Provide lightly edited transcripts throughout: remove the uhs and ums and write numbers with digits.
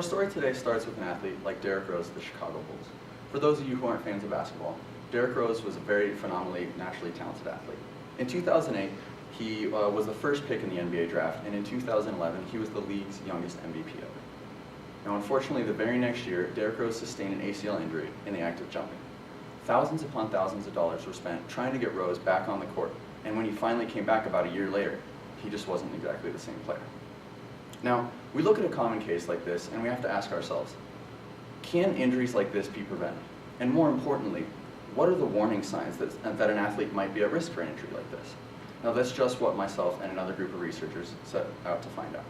Our story today starts with an athlete like Derrick Rose of the Chicago Bulls. For those of you who aren't fans of basketball, Derrick Rose was a very phenomenally, naturally talented athlete. In 2008, he was the first pick in the NBA draft, and in 2011, he was the league's youngest MVP ever. Now, unfortunately, the very next year, Derrick Rose sustained an ACL injury in the act of jumping. Thousands upon thousands of dollars were spent trying to get Rose back on the court, and when he finally came back about a year later, he just wasn't exactly the same player. Now, we look at a common case like this, and we have to ask ourselves, can injuries like this be prevented? And more importantly, what are the warning signs that an athlete might be at risk for an injury like this? Now, that's just what myself and another group of researchers set out to find out.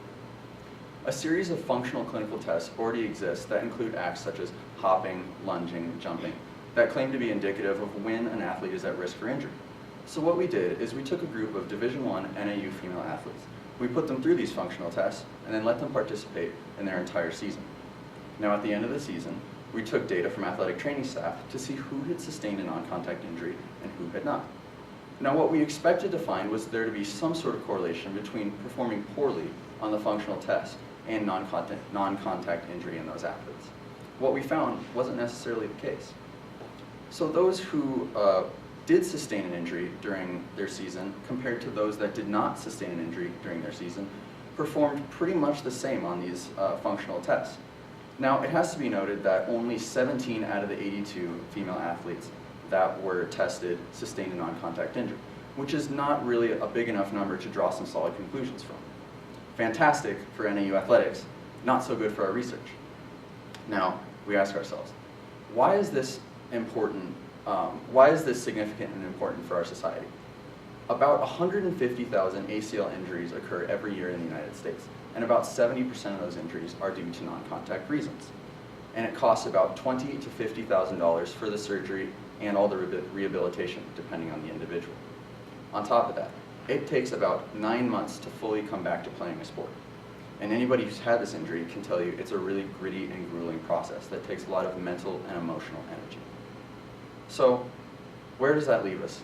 A series of functional clinical tests already exist that include acts such as hopping, lunging, jumping, that claim to be indicative of when an athlete is at risk for injury. So what we did is we took a group of Division I NAU female athletes. We put them through these functional tests and then let them participate in their entire season. Now, at the end of the season, we took data from athletic training staff to see who had sustained a non-contact injury and who had not. Now, what we expected to find was there to be some sort of correlation between performing poorly on the functional test and non-contact injury in those athletes. What we found wasn't necessarily the case. So those who did sustain an injury during their season compared to those that did not sustain an injury during their season performed pretty much the same on these functional tests. Now, it has to be noted that only 17 out of the 82 female athletes that were tested sustained a non-contact injury, which is not really a big enough number to draw some solid conclusions from. Fantastic for NAU athletics, not so good for our research. Now, we ask ourselves, why is this important? Why is this significant and important for our society? About 150,000 ACL injuries occur every year in the United States, and about 70% of those injuries are due to non-contact reasons. And it costs about $20,000 to $50,000 for the surgery and all the rehabilitation, depending on the individual. On top of that, it takes about 9 months to fully come back to playing a sport. And anybody who's had this injury can tell you it's a really gritty and grueling process that takes a lot of mental and emotional energy. So, where does that leave us?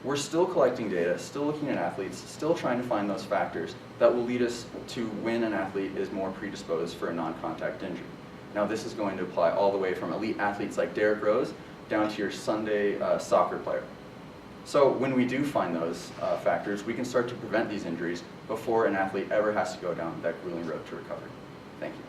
We're still collecting data, still looking at athletes, still trying to find those factors that will lead us to when an athlete is more predisposed for a non-contact injury. Now, this is going to apply all the way from elite athletes like Derrick Rose down to your Sunday soccer player. So when we do find those factors, we can start to prevent these injuries before an athlete ever has to go down that grueling road to recovery. Thank you.